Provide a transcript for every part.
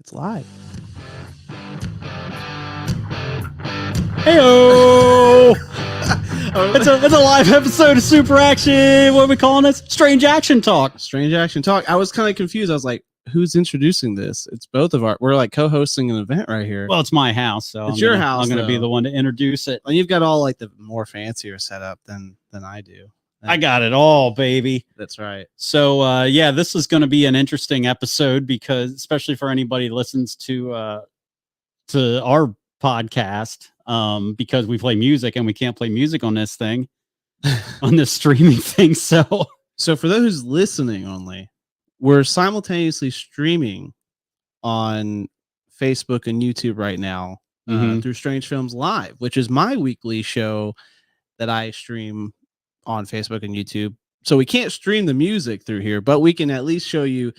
It's live. Heyo! It's a live episode of Super Action. What are we calling this? Strange Action Talk. Strange Action Talk. I was kind of confused. I was like, who's introducing this? It's both of our. We're like co-hosting an event right here. Well, it's my house, so it's your house. I'm going to be the one to introduce it. And you've got all like the more fancier setup than I do. I got it all, baby. That's right. So, yeah, this is going to be an interesting episode because, especially for anybody who listens to our podcast, because we play music and we can't play music on this thing, on this streaming thing. So for those listening only, we're simultaneously streaming on Facebook and YouTube right now through Strange Films Live, which is my weekly show that I stream on Facebook and YouTube. So we can't stream the music through here, but we can at least show you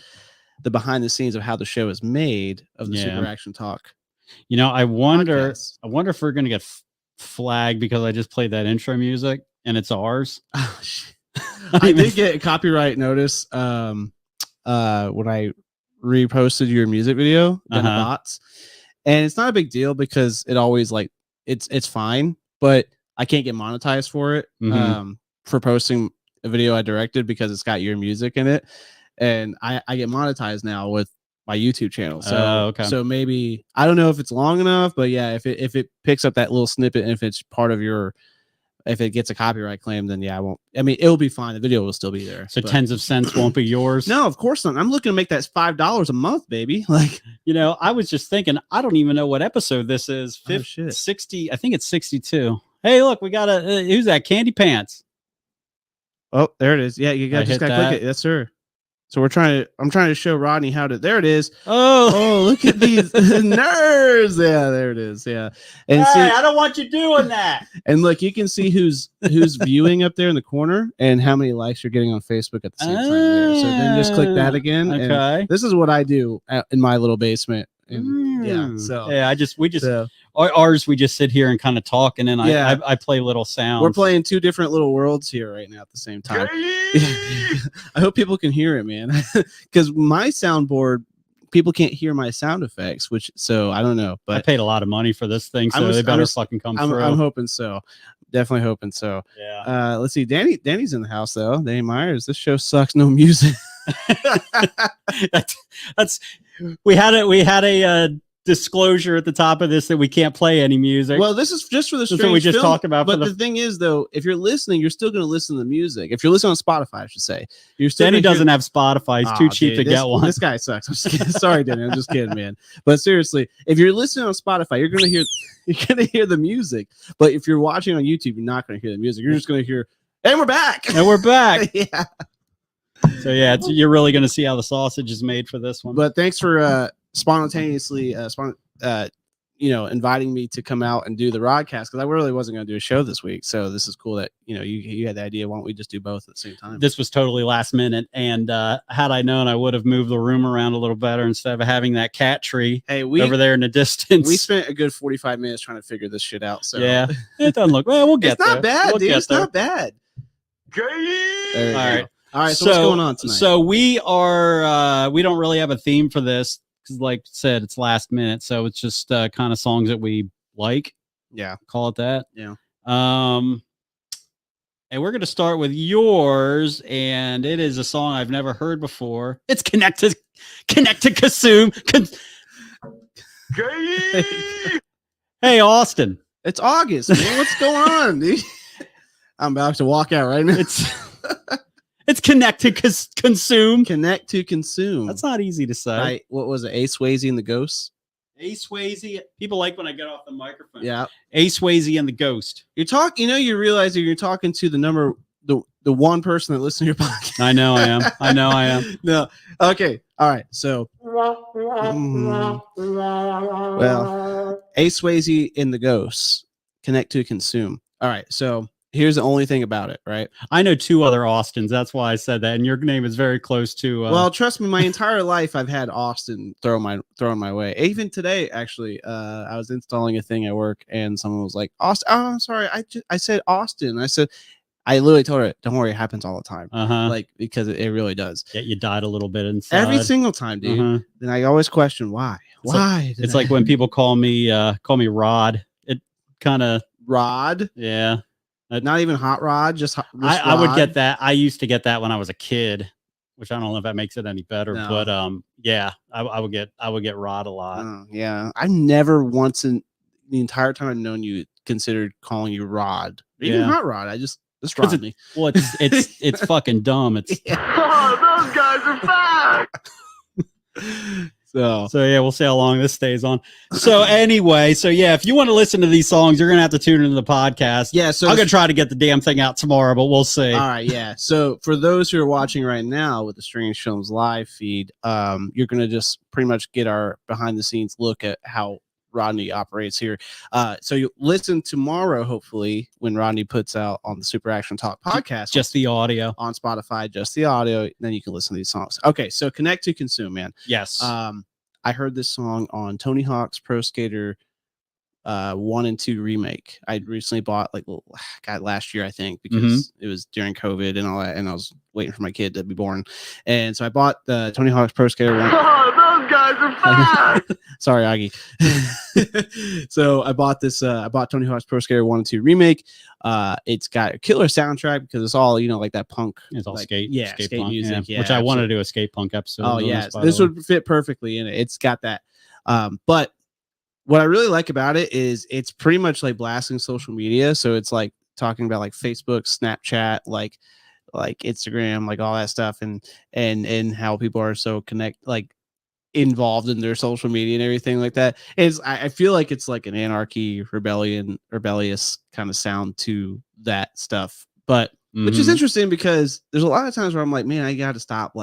the behind the scenes of how the show is made of the Super Action Talk. You know, I wonder if we're going to get flagged because I just played that intro music and it's ours. I did get a copyright notice when I reposted your music video, bots, and it's not a big deal because it always like it's fine, but I can't get monetized for it for posting a video I directed because it's got your music in it, and I get monetized now with my YouTube channel. So so maybe I don't know if it's long enough, but yeah, if it picks up that little snippet and if it's part of your, if it gets a copyright claim, then yeah, I won't. I mean, it'll be fine. The video will still be there. So tens of cents won't be yours. No, of course not. I'm looking to make that $5 a month, baby. Like, you know, I was just thinking, I don't even know what episode this is. 60. I think it's 62. Hey, look, we got who's that? Candy Pants. Oh, there it is. Yeah, you just gotta click it. Yes, sir. So I'm trying to show Rodney how to. There it is. Oh, look at these nerds. Yeah, there it is. Yeah, and hey, I don't want you doing that. And look, you can see who's viewing up there in the corner and how many likes you're getting on Facebook at the same time. There. So then just click that again. Okay. And this is what I do in my little basement. And we just sit here and kind of talk, and then I play little sounds. We're playing two different little worlds here right now at the same time. I hope people can hear it, man, because my soundboard, people can't hear my sound effects, so I don't know. But I paid a lot of money for this thing, so they better fucking come through. I'm hoping so. Definitely hoping so. Yeah. Let's see. Danny's in the house though. Danny Myers. This show sucks. No music. We had a disclosure at the top of this that we can't play any music. Well, this is just for the That's what we just talked about. But the thing is, though, if you're listening, you're still going to listen to the music. If you're listening on Spotify, I should say. Danny doesn't have Spotify. He's too cheap to get one. This guy sucks. I'm just kidding. Sorry, Danny. I'm just kidding, man. But seriously, if you're listening on Spotify, you're going to hear the music. But if you're watching on YouTube, you're not going to hear the music. You're just going to hear, and we're back. And we're back. Yeah. So yeah, you're really going to see how the sausage is made for this one. But thanks for spontaneously inviting me to come out and do the broadcast, because I really wasn't going to do a show this week. So this is cool that you had the idea. Why don't we just do both at the same time? This was totally last minute, and had I known, I would have moved the room around a little better instead of having that cat tree over there in the distance. We spent a good 45 minutes trying to figure this shit out. So yeah, it doesn't look well. We'll get there. It's not bad, dude. It's not bad. All right. So what's going on tonight? So we are. We don't really have a theme for this. Like I said, it's last minute, so it's just kind of songs that we like. Yeah, call it that. Yeah. And we're gonna start with yours, and it is a song I've never heard before. It's Connect to Consume. Hey, Austin. It's August, man. What's going on, dude? I'm about to walk out right now. It's Connect to Consume. Connect to Consume. That's not easy to say. What was it? A Swayze and the Ghosts? A Swayze. People like when I get off the microphone. Yeah. A Swayze and the Ghost. You realize that you're talking to the one person that listens to your podcast. I know I am. No. Okay. All right. So, A Swayze and the Ghosts. Connect to Consume. All right. So here's the only thing about it, right? I know two other Austins. That's why I said that. And your name is very close to. Well, trust me, my entire life I've had Austin thrown my way. Even today, actually, I was installing a thing at work, and someone was like, "Austin." Oh, I'm sorry. I said Austin. I literally told her, "Don't worry, it happens all the time." Like, because it really does. Yeah, you died a little bit inside. Every single time, dude. Then I always question why. Why? It's like when people call me Rod. It kind of Rod. Yeah. Not even Hot Rod. Just I would get that. I used to get that when I was a kid, which I don't know if that makes it any better. No. But yeah, I would get Rod a lot. Yeah, I never once in the entire time I've known you considered calling you Rod, even Hot Rod. I just Rodney. It's fucking dumb. It's oh, those guys are back. So yeah, we'll see how long this stays on. So anyway, yeah, if you want to listen to these songs, you're gonna have to tune into the podcast. Yeah, so I'm gonna try to get the damn thing out tomorrow, but we'll see. All right, yeah. So for those who are watching right now with the Strange Films live feed, you're gonna just pretty much get our behind the scenes look at how Rodney operates here. So you listen tomorrow, hopefully, when Rodney puts out on the Super Action Talk podcast. Just the audio on Spotify, just the audio. Then you can listen to these songs. Okay, so Connect to Consume, man. Yes. I heard this song on Tony Hawk's Pro Skater 1 and 2 remake. I recently bought last year, I think, because it was during COVID and all that, and I was waiting for my kid to be born. And so I bought the Tony Hawk's Pro Skater 1. Oh, those guys are back. Sorry, Augie. So I bought this. I bought Tony Hawk's Pro Skater 1 and 2 remake. It's got a killer soundtrack because it's all like that punk. It's all skate punk music. Yeah, which I wanted to do a skate punk episode. Oh yeah, this would fit perfectly in it. It's got that. But what I really like about it is it's pretty much like blasting social media. So it's like talking about like Facebook, Snapchat, like Instagram, like all that stuff, and how people are so involved in their social media and everything like that. I feel like it's like an anarchy, rebellious kind of sound to that stuff, but which is interesting because there's a lot of times where I'm like, man, I got to stop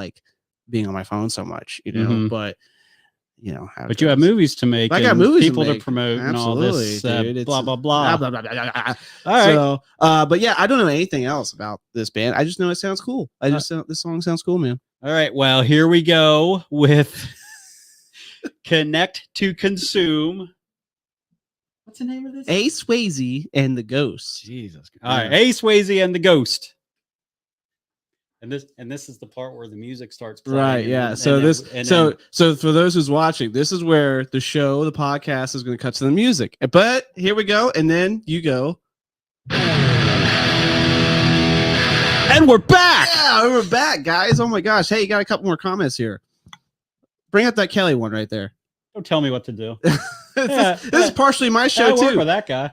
being on my phone so much, but but you have movies to make. I got movies people to promote. Absolutely, and all this dude. blah blah blah. Blah, blah, blah, blah, blah. All right. So, but yeah, I don't know anything else about this band. I just know it sounds cool. This song sounds cool, man. All right. Well, here we go with Connect to Consume. What's the name of this? A Swayze and the Ghost. Jesus. All right. A Swayze and the Ghost. And this is the part where the music starts playing. Right, yeah. So for those who's watching, this is where the podcast is going to cut to the music. But here we go, and then you go. And we're back. Yeah, we're back, guys. Oh my gosh. Hey, you got a couple more comments here. Bring up that Kelly one right there. Don't tell me what to do. This is partially my show I too. Work with that guy.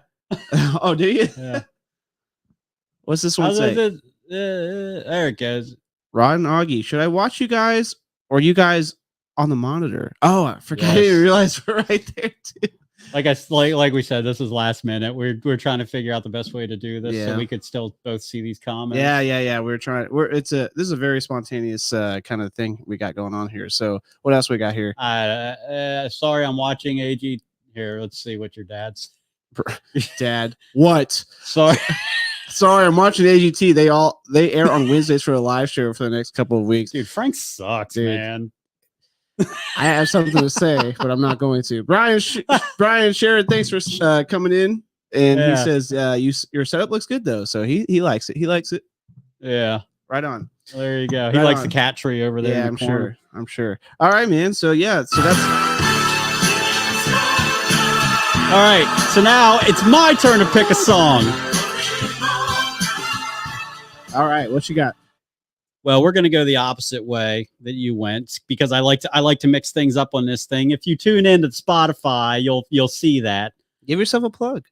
Oh, do you? Yeah. What's this one say? There it goes. Rod and Augie, should I watch you guys or you guys on the monitor? Oh, I forgot. Yes. I didn't realize we're right there too. Like we said, this is last minute. We're trying to figure out the best way to do this so we could still both see these comments. Yeah. This is a very spontaneous kind of thing we got going on here. So what else we got here? Sorry, I'm watching AG. Here, let's see what your dad's. Dad, what? Sorry. Sorry, I'm watching AGT. They air on Wednesdays for a live show for the next couple of weeks. Dude, Frank sucks, man. I have something to say, but I'm not going to. Brian Sherrod, thanks for coming in, and he says your setup looks good though, so he likes it. He likes it. Yeah, right on. Well, there you go. He likes the cat tree over there. Yeah, I'm sure. All right, man. So yeah, so that's. All right, so now it's my turn to pick a song. All right, what you got? Well, we're going to go the opposite way that you went because I like to mix things up on this thing. If you tune in to Spotify, you'll see that. Give yourself a plug.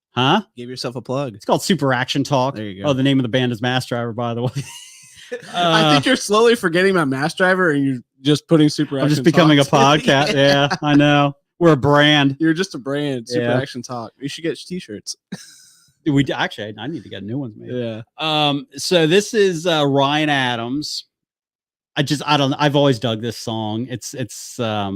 Huh? Give yourself a plug. It's called Super Action Talk. There you go. Oh, the name of the band is Mass Driver, by the way. I think you're slowly forgetting about Mass Driver and you're just putting Super Action. I'm just becoming a podcast. Yeah, I know. We're a brand. You're just a brand. Super Action Talk. We should get t-shirts. I need to get new ones made. Yeah. So this is Ryan Adams. I've always dug this song. It's I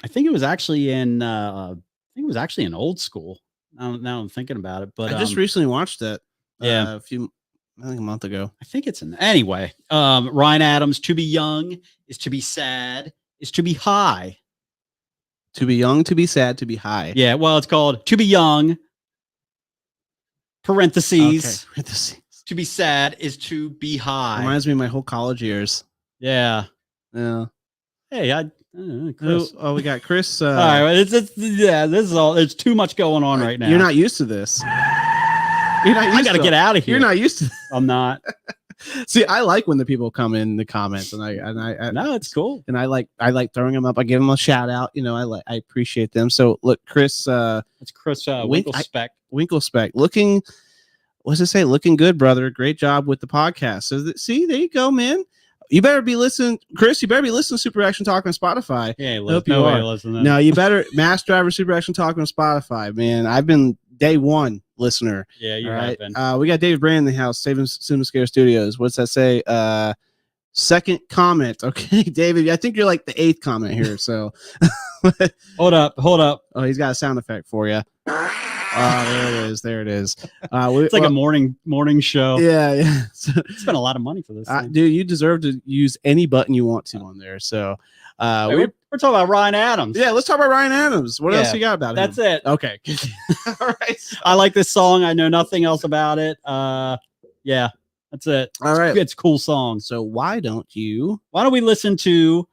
think it was actually in Old School. Now I'm thinking about it, but I just recently watched that. Yeah, I think a month ago. I think it's anyway. Ryan Adams. To be young is to be sad is to be high. To be young, to be sad, to be high. Yeah. Well, it's called To Be Young. Parentheses. To be sad is to be high. Reminds me of my whole college years. Yeah. Yeah. Hey, Chris. Oh, we got Chris. All right, well, this is all. There's too much going on right now. You're not used to this. You're not. I gotta get out of here. You're not used to. I'm not. See, I like when the people come in the comments, and I No, it's cool. And I like throwing them up. I give them a shout out. You know, I appreciate them. So look, Chris. It's Chris Winklespec. Winklespec, looking. What's it say? Looking good, brother. Great job with the podcast. So see, there you go, man. You better be listening, Chris. You better be listening to Super Action Talk on Spotify. Yeah, hope you are. No, you better Mass Driver Super Action Talk on Spotify, man. I've been day one listener. Yeah, you have been. We got David Brand in the house, Saving Cinema Scare Studios. What's that say? Second comment. Okay, David. I think you're like the 8th comment here. So hold up. Oh, he's got a sound effect for you. Oh, there it is. It's like a morning show. Yeah. So, spent a lot of money for this, dude. You deserve to use any button you want to on there. So, we're talking about Ryan Adams. Yeah, let's talk about Ryan Adams. What else you got about him? That's it. Okay. All right. I like this song. I know nothing else about it. Yeah, that's it. All right. It's a cool song. So why don't we listen to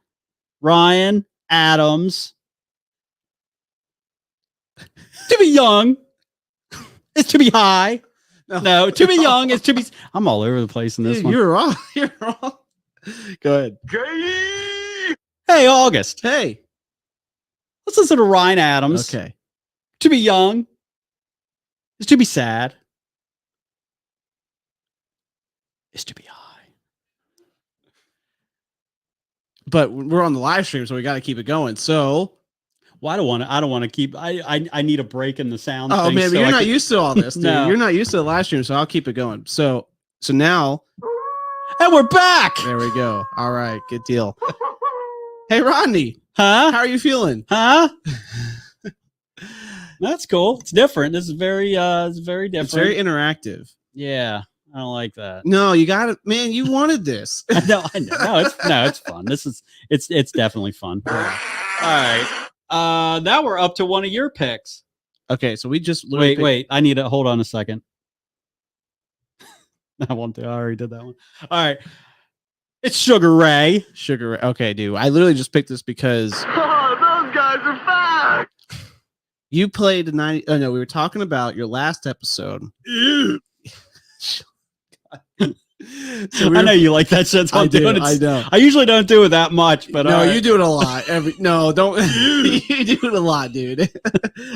Ryan Adams? To be young is to be high. No, to be young is to be. I'm all over the place in this one. You're wrong. You're wrong. Go ahead. Hey, August. Hey. Let's listen to Ryan Adams. Okay. To be young is to be sad. Is to be high. But we're on the live stream, so we got to keep it going. So. Well, I don't want to keep. I need a break in the sound. Oh man, but you're not used to all this, dude. No. You're not used to the live stream, so I'll keep it going. So now, and we're back. There we go. All right, good deal. Hey, Rodney. Huh? How are you feeling? Huh? That's cool. It's different. This is very different. It's very interactive. Yeah, I don't like that. No, you got it, man. You wanted this. I know. It's fun. It's definitely fun. Yeah. All right. Now we're up to one of your picks. Okay, so we just wait. I need to hold on a second. I already did that one. All right. It's Sugar Ray. Sugar Ray. Okay, dude. I literally just picked this because those guys are back. You played the 90. Oh no, we were talking about your last episode. So I know you like that shit. So I know. I usually don't do it that much, but no, you do it a lot. Don't you do it a lot, dude.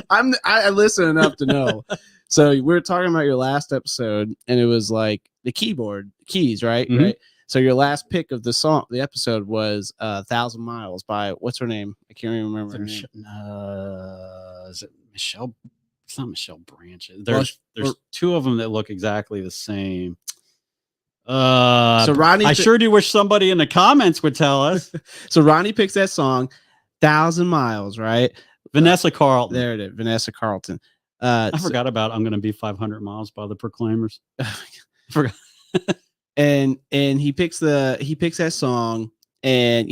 I listen enough to know. So we were talking about your last episode, and it was like the keys, right? Mm-hmm. Right. So your last pick of the episode was 1,000 Miles by what's her name? I can't even remember her name. Is it Michelle? It's not Michelle Branch. There's two of them that look exactly the same. So Rodney, I sure do wish somebody in the comments would tell us. So Rodney picks that song, 1,000 Miles, right? Vanessa Carlton. There it is, Vanessa Carlton. I forgot about I'm Gonna Be 500 Miles by the Proclaimers. Forgot. and he picks that song, and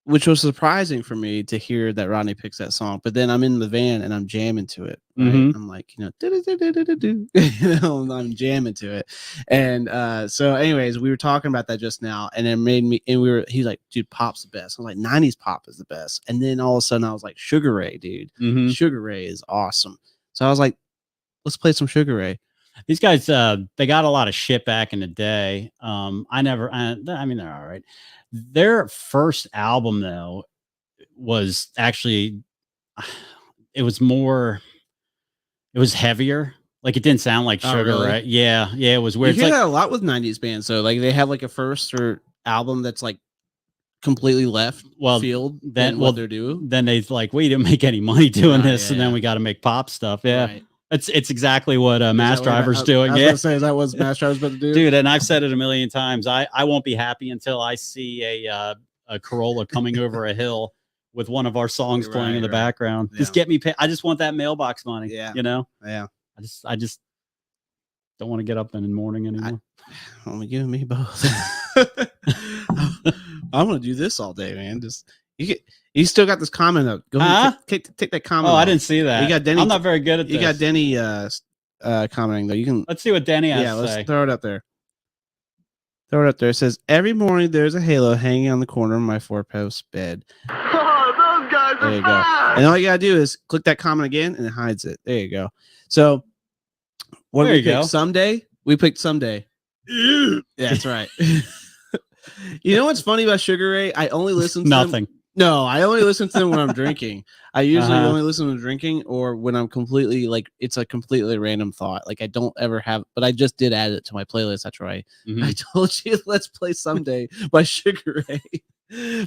which was surprising for me to hear that Rodney picks that song. But then I'm in the van and I'm jamming to it. Right? Mm-hmm. I'm like, I'm jamming to it. And so anyways, we were talking about that just now, and it made me, and he's like, dude, pop's the best. I'm like, 90s pop is the best. And then all of a sudden I was like, Sugar Ray, dude. Mm-hmm. Sugar Ray is awesome. So I was like, let's play some Sugar Ray. These guys, they got a lot of shit back in the day. I mean, they're all right. Their first album, though, was actually, it was heavier. Like, it didn't sound like Sugar, really? right? Yeah, it was weird. You hear that a lot with 90s bands, so like they have like a first or album that's like completely left field than what they're doing. Then they like, we didn't make any money doing this, and then we got to make pop stuff. Yeah. Right. It's exactly what Mass Driver's doing. I was gonna say, is that what Mass Driver's about to do? Dude, and I've said it a million times. I won't be happy until I see a Corolla coming over a hill with one of our songs playing in the background. Yeah. Just get me paid. I just want that mailbox money. Yeah. Yeah. I just don't want to get up in the morning anymore. Only give me both. I'm gonna do this all day, man. You still got this comment up. Go ahead, take that comment. Oh, off. I didn't see that. You got Denny. I'm not very good at this. You got Denny commenting though. You can. Let's see what Denny has to say. Let's throw it up there. Throw it up there. It says, every morning there's a halo hanging on the corner of my 4-post bed. Oh, those guys There are you go. facts. And all you gotta do is click that comment again, and it hides it. There you go. So, what There did we you pick? go. Someday? We picked Someday. Yeah, that's right. You know what's funny about Sugar Ray? I only listen to Nothing. them. No, I only listen to them when I'm drinking. I usually Uh-huh. only listen to drinking or when I'm completely like it's a completely random thought. Like I don't ever have, but I just did add it to my playlist. That's right. Mhm. I told you let's play Someday by Sugar Ray.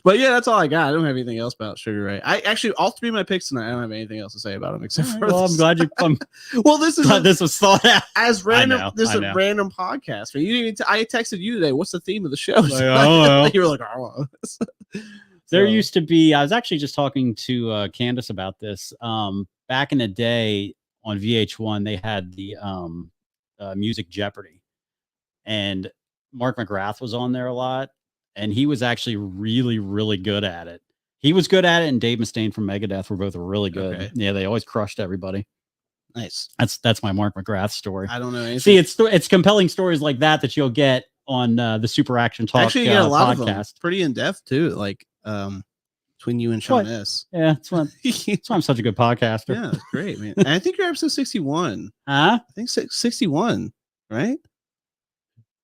But yeah, that's all I got. I don't have anything else about Sugar Ray. I actually all three of my picks tonight. I don't have anything else to say about them except for. Well, I'm glad you. Well, this is Glad this was thought out. as random. know, This is I a know. random podcast. You didn't even I texted you today. What's the theme of the show? Like, oh, You were like, oh. There So- used to be. I was actually just talking to Candace about this. Back in the day on VH1, they had the Music Jeopardy, and Mark McGrath was on there a lot, and he was actually really, really good at it. He was good at it, and Dave Mustaine from Megadeth were both really good. Okay. Yeah, they always crushed everybody. Nice. That's my Mark McGrath story. I don't know anything. See, it's compelling stories like that you'll get on the Super Action Talk Actually, you get a lot of them. podcast. Pretty in depth too. Like between you and Sean S. Yeah, that's why I'm such a good podcaster. Yeah, it's great, man. And I think you're episode 61. Huh? I think 61, right?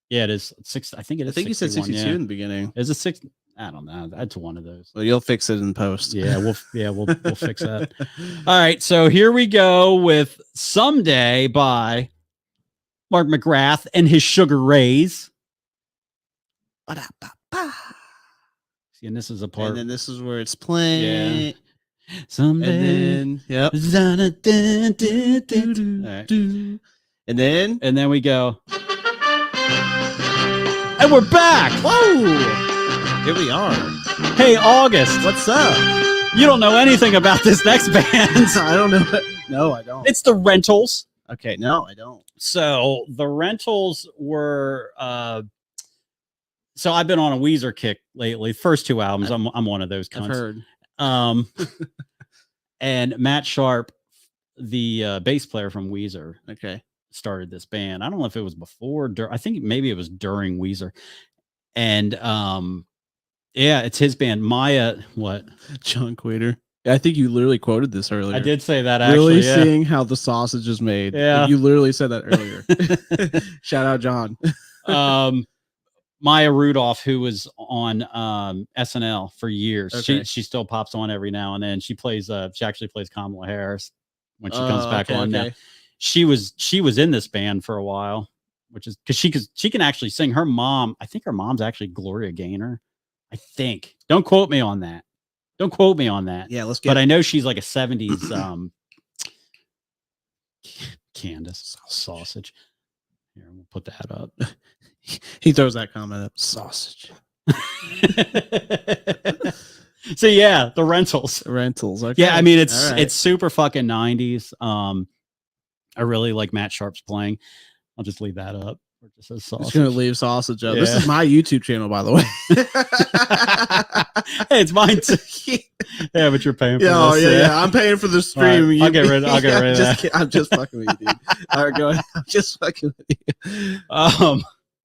Yeah, it is 6. I think it is. I think you said 62 yeah. in the beginning. Is it 6? I don't know. That's one of those. Well, you'll fix it in post. Yeah, we'll fix that. All right, so here we go with Someday by Mark McGrath and his Sugar Rays. See, and this is a part. And then this is where it's playing. Someday. And then, yep. Right. And then, And then we go. And we're back. whoa! Here we are. Hey, August. What's up? You don't know anything about this next band. I don't know. No, I don't. It's the Rentals. Okay, no, I don't. So the Rentals were so I've been on a Weezer kick lately. First two albums, I'm one of those I've cunts. heard. And Matt Sharp, the bass player from Weezer, Okay. started this band. I don't know if it was before, I think maybe it was during Weezer. And yeah, it's his band. Maya, what? John Quater. I think you literally quoted this earlier. I did say that actually. Really Yeah. seeing how the sausage is made. Yeah. You literally said that earlier. Shout out, John. Maya Rudolph, who was on SNL for years. Okay. She still pops on every now and then. She actually plays Kamala Harris when she comes back on now. She was in this band for a while, which is because she can actually sing. Her mom, I think her mom's actually Gloria Gaynor. I think. Don't quote me on that. Don't quote me on that. Yeah, let's get But I know she's like a 70s Candace sausage. Here, we'll put that up. He throws that comment up. Sausage. So yeah, the Rentals. Rentals. Okay. Yeah, I mean All right. it's super fucking 90s. I really like Matt Sharp's playing. I'll just leave that up. Or just says I'm sausage. just gonna leave sausage up. This Yeah. is my YouTube channel, by the way. Hey, it's mine too. Yeah, but you're paying for Yeah, this. yeah. I'm paying for the stream. Right, I'll get rid of that. I'm just fucking with you, dude. All right, go ahead. I'm just fucking with you.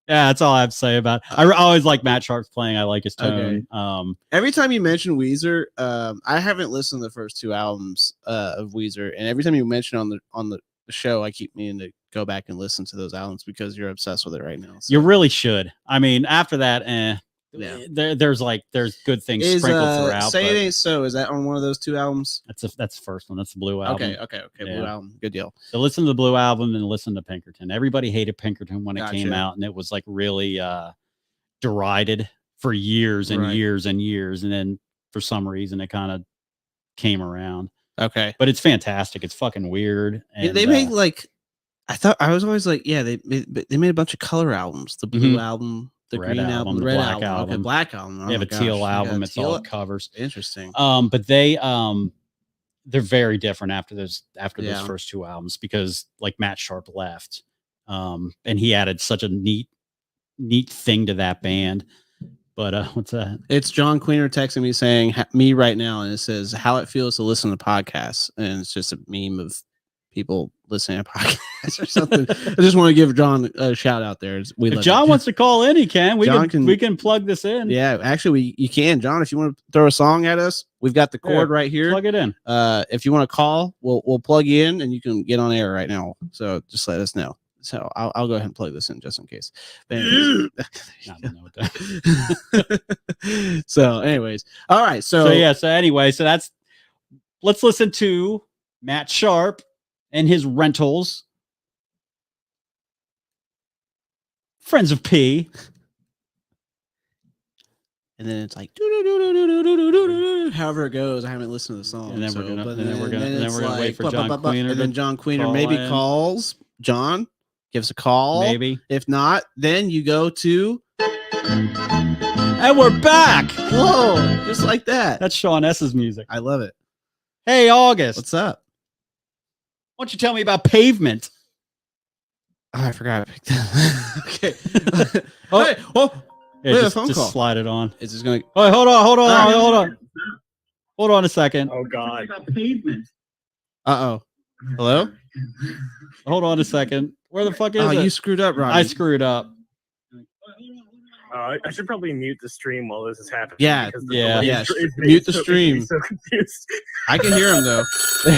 Yeah, that's all I have to say about it. I always like Matt Sharp's playing. I like his tone. Okay. Every time you mention Weezer, I haven't listened to the first two albums of Weezer, and every time you mention on the show, I keep meaning to go back and listen to those albums because you're obsessed with it right now. So. You really should. I mean, after that, Yeah. there's good things sprinkled throughout. Say It but Ain't So. Is that on one of those two albums? that's the first one. That's the Blue album. Okay. Blue Yeah. album. Good deal. So listen to the Blue album and listen to Pinkerton. Everybody hated Pinkerton when it came Gotcha. out, and it was like really derided for years and Right. years and years, and then for some reason it kind of came around. Okay. But it's fantastic. It's fucking weird. And They make like, I was always like, yeah, they made a bunch of color albums. The blue album, the Red green album, album, the the red black album. Okay, album. black album. Oh they have my a teal gosh. album. Yeah, It's teal- all covers. Interesting. But they're very different after those Yeah. first two albums because like Matt Sharp left. And he added such a neat thing to that band. But what's that? It's John Queener texting me saying me right now, and it says how it feels to listen to podcasts, and it's just a meme of people listening to podcasts or something. I just want to give John a shout out there. If John wants to call in, he can. We can plug this in. Yeah, actually, you can, John. If you want to throw a song at us, we've got the cord right here. Plug it in. If you want to call, we'll plug you in, and you can get on air right now. So just let us know. So I'll go ahead and plug this in just in case. So, anyways, all right. So anyway, let's listen to Matt Sharp and his rentals. Friends of P. And then it's like however it goes. I haven't listened to the song. And then we're gonna wait for John Queener. And then John Queener maybe calls John, gives a call. Maybe. If not, then you go to and we're back. Whoa, just like that. That's Sean S's music. I love it. Hey, August. What's up? Why don't you tell me about Pavement? Oh, I forgot. Okay. Hey, Yeah, just phone call. Slide it on. Is this going to... Oh, hold on. Hold on a second. Oh, God. Pavement. Uh-oh. Hello? Hold on a second. Where the fuck is it? You screwed up, Rodney. I screwed up. I should probably mute the stream while this is happening. Yeah. Mute the stream. So confused. I can hear him, though. Who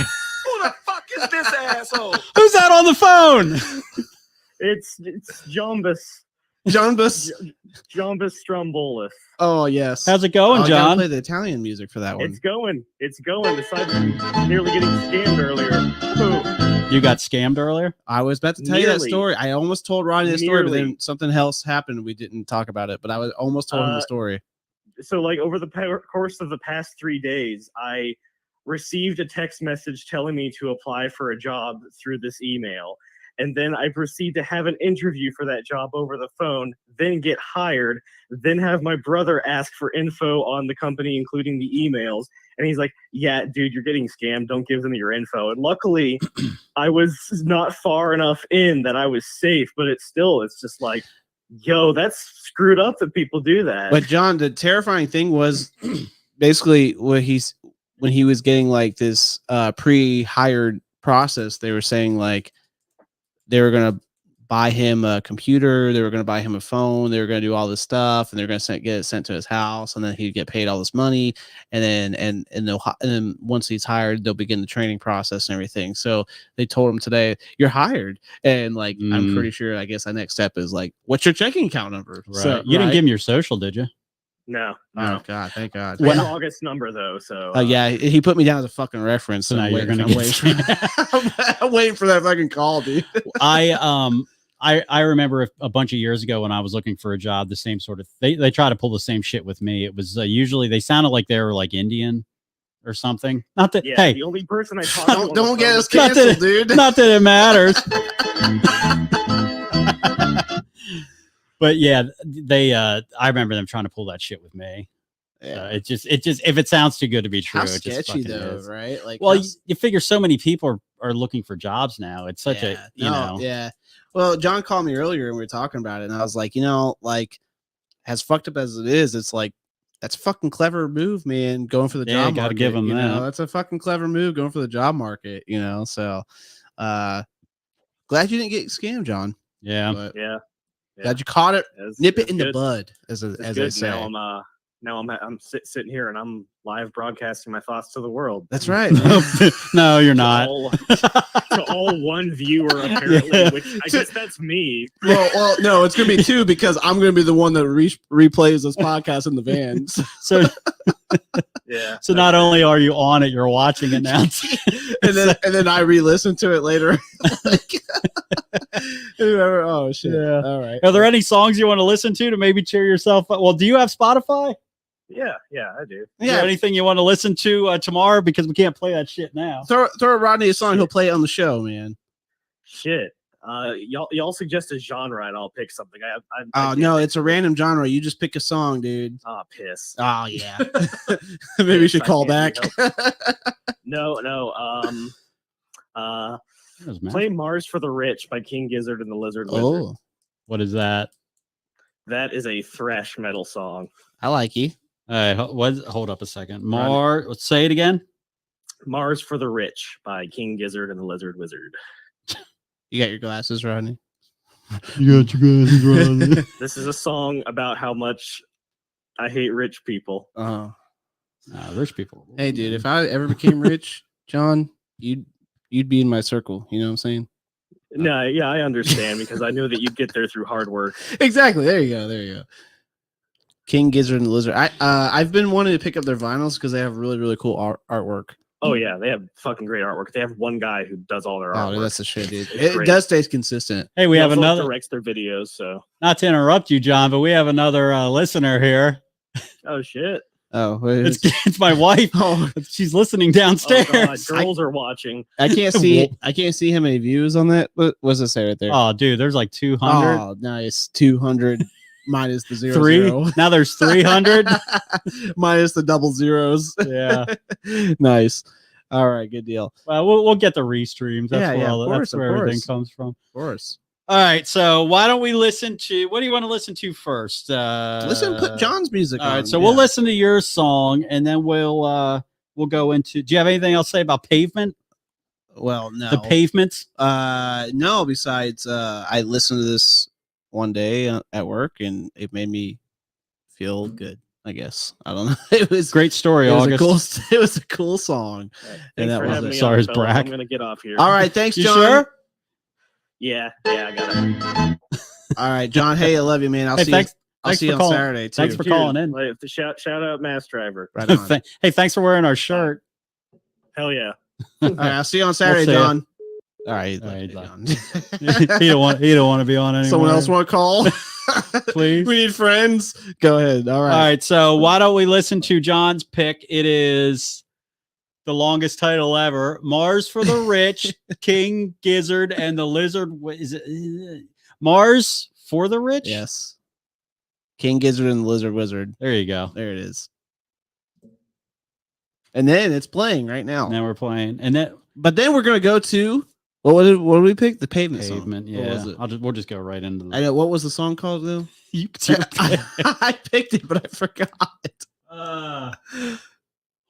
the fuck is this asshole? Who's that on the phone? It's Jombus. Jombus Strombolus. Oh, yes. How's it going, I John? play the Italian music for that one. It's going. Besides nearly getting scammed earlier. Who? You got scammed earlier? I was about to tell you that story. I almost told Rodney the story, but then something else happened. We didn't talk about it, but I almost told him the story. So, like, over the course of the past 3 days, I received a text message telling me to apply for a job through this email. And then I proceed to have an interview for that job over the phone, then get hired, then have my brother ask for info on the company, including the emails. And he's like, yeah, dude, you're getting scammed. Don't give them your info. And luckily, I was not far enough in that I was safe, but it's just like, yo, that's screwed up that people do that. But John, the terrifying thing was basically when he was getting like this pre-hired process, they were saying like, they were going to buy him a computer. They were going to buy him a phone. They were going to do all this stuff, and they're going to get it sent to his house, and then he'd get paid all this money. And then once he's hired, they'll begin the training process and everything. So they told him today, "You're hired." And like, I'm pretty sure, I guess the next step is like, "What's your checking account number?" Right. So you didn't give him your social, did you? No. Oh God, thank God. It's August number though, so yeah, he put me down as a fucking reference. So now you're gonna I'm waiting for that fucking call, dude. I remember a bunch of years ago when I was looking for a job, the same sort of they try to pull the same shit with me. It was usually they sounded like they were like Indian or something. Not that hey, the only person I talked don't get us canceled, dude. Not that it matters. But yeah, I remember them trying to pull that shit with me. Yeah. It just if it sounds too good to be true, how it just sketchy though, is. Right? Like, well, you figure so many people are looking for jobs now. It's such yeah. Well, John called me earlier and we were talking about it, and I was like, like, as fucked up as it is, it's like that's a fucking clever move, man. Going for the job gotta market, give them that. That's a fucking clever move going for the job market, So, glad you didn't get scammed, John. Yeah, but, yeah. Glad you caught it. Nip it in good. the bud, as I say. Now I'm sitting here and I'm live broadcasting my thoughts to the world. That's right. No, you're not. To all one viewer, apparently, which I guess that's me. Well, no, it's gonna be two because I'm gonna be the one that replays this podcast in the van. So yeah. So not only are you on it, you're watching it now. and then I re-listen to it later. Oh shit! Yeah. All right. Are there any songs you want to listen to maybe cheer yourself up? Well, do you have Spotify? Yeah, I do. Is there anything you want to listen to tomorrow? Because we can't play that shit now. Throw Rodney a song. He'll play it on the show, man. Shit. Y'all suggest a genre and I'll pick something. No, it's a random genre. You just pick a song, dude. Oh, piss. Oh yeah. Maybe we should call back. No. Play Mars for the Rich by King Gizzard and the Lizard Wizard. What is that? That is a thrash metal song. I like you. Hold up a second. Let's say it again. Mars for the Rich by King Gizzard and the Lizard Wizard. You got your glasses, Rodney? You got your glasses, Rodney. This is a song about how much I hate rich people. Rich people. Hey, dude, if I ever became rich, John, you'd be in my circle. You know what I'm saying? No, yeah, I understand because I know that you get there through hard work. Exactly. There you go. King Gizzard and the Lizard. I've been wanting to pick up their vinyls because they have really, really cool artwork. Oh yeah, they have fucking great artwork. They have one guy who does all their Oh, artwork. dude, that's the shit, dude. It's It great. does stay consistent. Hey, we He have also another. directs their videos. So, Not to interrupt you, John, but we have another listener here. oh shit, Oh, wait, It's my wife. oh, She's listening downstairs. oh god, girls are watching. I can't see how many views on that. What does it say right there? Oh, dude, there's like 200. Oh, nice. 200 minus the zero. Three. zero. Now there's 300. Minus the double zeros. Yeah. Nice. All right, good deal. Well, we'll get the restreams. That's Yeah, where, yeah, all, of that's course, of where everything course. comes from. Of course. All right. So why don't we listen to, what do you want to listen to first? Put John's music All on. right. So we'll listen to your song and then we'll go into, do you have anything else to say about Pavement? Well, no. The Pavements? No, besides I listened to this one day at work and it made me feel good, I guess. I don't know. It was Great story, it was August. it was a cool song. Thanks that for was having it. me Sorry, on, it's fellas. Brack. I'm gonna get off here. All right, thanks, You John. sure? Yeah, I got it. All right, John. Hey, I love you, man. I'll Hey, see thanks- you. I'll thanks see you for on calling. Saturday too. Thanks for calling in. Like, shout out Mass Driver. Right on. Hey, thanks for wearing our shirt. Hell yeah. All right, I'll see you on Saturday, see ya. John. All right, All right, John. he don't want to be on anymore. Someone else want to call? Please. We need friends. Go ahead. All right. All right, so why don't we listen to John's pick? It is the longest title ever: Mars for the Rich, King Gizzard and the Lizard. What is it? Mars for the Rich? Yes. King Gizzard and the Lizard Wizard. There you go. There it is. And then it's playing right now. Now we're playing, and then But then we're gonna go to what did we pick? The Pavement song. Pavement. What was Yeah, it? we'll just go right into the. I know what was the song called though? It's your pick. I picked it, but I forgot.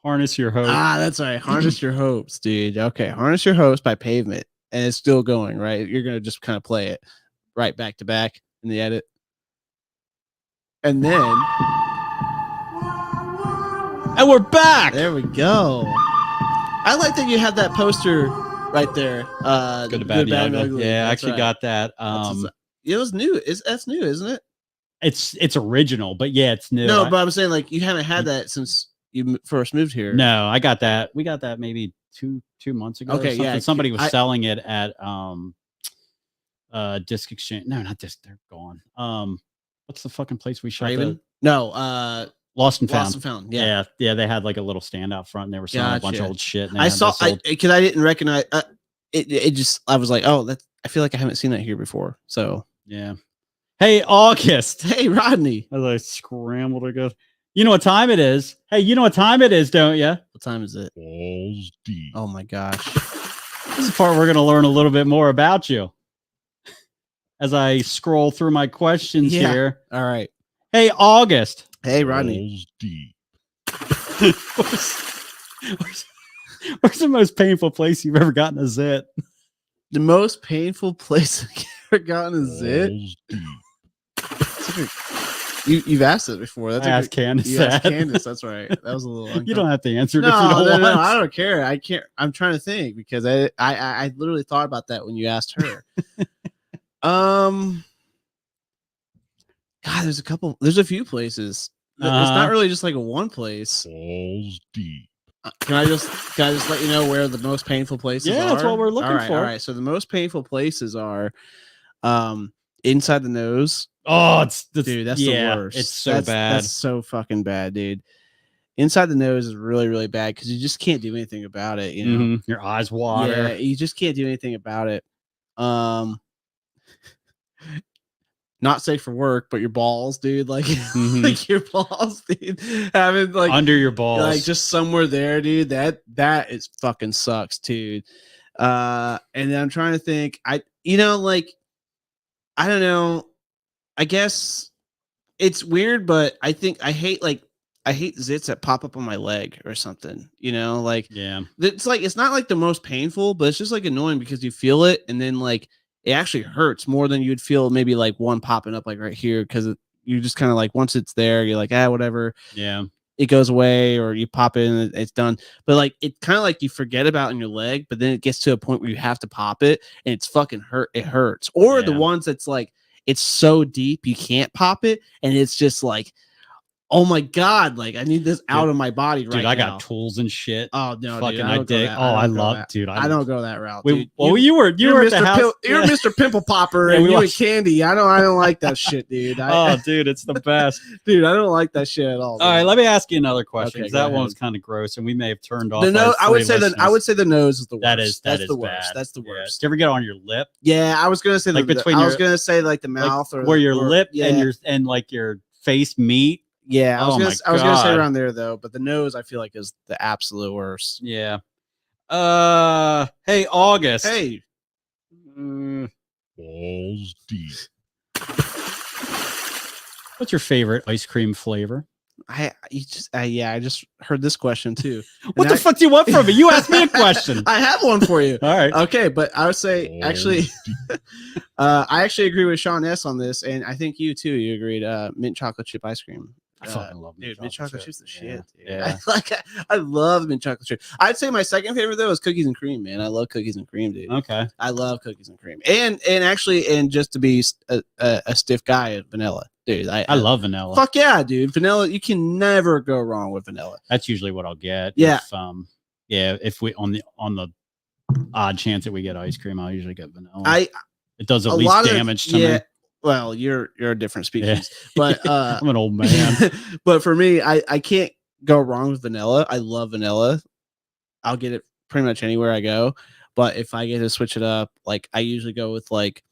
Harness your hope. That's right. Harness Your Hopes, dude. Okay, Harness Your Hopes by Pavement, and it's still going, right? You're gonna just kind of play it right back to back in the edit, and then And we're back. there we go. I like that you had that poster right there. Good, bad, and ugly. Yeah, I That's actually right. got that. It was new. That's new, isn't it? It's original, but yeah, it's new. No, but I'm saying like you haven't had that since you first moved here. No, I got that. We got that maybe two months ago. Okay, or something. yeah, Somebody was I- selling it at Disc Exchange. No, not Disc. They're gone. What's the fucking place we shot? Raven? The No, Lost and Found. Lost and Found. Yeah. yeah. They had like a little stand out front, and they were selling a bunch of Gotcha. old shit. And they I had saw this old- because I didn't recognize it. Just I was like, oh, that's. I feel like I haven't seen that here before. So yeah. Hey, August. hey, Rodney, As I scrambled to go. You know what time it is? Hey, you know what time it is, don't you? what time is it? Balls deep. Oh my gosh. This is the part we're going to learn a little bit more about you. As I scroll through my questions Yeah. here. All right. Hey, August. Hey, Rodney. Balls deep. where's the most painful place you've ever gotten a zit? The most painful place I've ever gotten is it. Balls deep. You've asked it before. That's I a asked good- Candace you asked that. Candace. That's right. That was a little. You don't have to answer it No, if you don't no, want. I don't care. I can't. I'm trying to think because I literally thought about that when you asked her. God, there's a few places. It's not really just like a one place. Balls deep. Can I just let you know where the most painful places Yeah, are? that's what we're looking all right, for. All right. So the most painful places are inside the nose. Oh, Dude, that's yeah, the worst. It's so That's- bad. That's so fucking bad, dude. Inside the nose is really, really bad because you just can't do anything about it. You know, Mhm. Your eyes water. yeah, you just can't do anything about it. Not safe for work, but your balls, dude. Like, Mhm. like your balls, dude. Having like Under your balls. like just somewhere there, dude. That is fucking sucks, dude. And then I'm trying to think. I don't know. I guess it's weird, but I think I hate like I hate zits that pop up on my leg or something, you know, like Yeah. it's like it's not like the most painful, but it's just like annoying because you feel it and then like it actually hurts more than you'd feel maybe like one popping up like right here because you just kind of like once it's there, you're like, whatever. Yeah. It goes away or you pop it and it's done. But like it kind of like you forget about in your leg, but then it gets to a point where you have to pop it and it's fucking hurt. It hurts. Or the Yeah. ones that's like it's so deep you can't pop it and it's just like, oh my god, like I need this out of my body right now. Dude, I got tools and shit. Oh no, fucking dude, I dig. I love, dude. I don't go that route. We, Dude. well, you were at the house. You're Mr. Pimple Popper, Yeah, and we you and watched- Candy. I don't like that shit, dude. Oh, dude, it's the best. Dude, I don't like that shit at all. All right, let me ask you another question Okay, because go that one ahead. was kind of gross, and we may have turned off. The nose. our I would three say listeners. the nose is the worst. That is the worst. bad. That's the Yeah. worst. Did you ever get on your lip? Yeah, I was gonna say Like the, between I your- was gonna say like the mouth or where your or- lip yeah. and like your face meet. Yeah, I was Oh gonna my I was gonna say God. around there though, but the nose I feel like is the absolute worst. Yeah. Hey, August. Hey, Balls deep. What's your favorite ice cream flavor? I just heard this question too. What And the fuck do you want from me? You asked me a question. I have one for you. All right. Okay, but I would say actually, Balls deep. I actually agree with Sean S on this, and I think you too. You agreed. Mint chocolate chip ice cream. I fucking love Dude, mint chocolate chip's the shit. Dude. Yeah. I love mint chocolate chip. I'd say my second favorite though is cookies and cream. Man, I love cookies and cream, dude. Okay. I love cookies and cream, and just to be a stiff guy, vanilla, dude. I love vanilla. Fuck yeah, dude. Vanilla, you can never go wrong with vanilla. That's usually what I'll get. Yeah. If we on the odd chance that we get ice cream, I'll usually get vanilla. It does at a least lot of damage to me. Well, you're a different species, but I'm an old man. but for me, I can't go wrong with vanilla. I love vanilla. I'll get it pretty much anywhere I go. But if I get to switch it up, like I usually go with like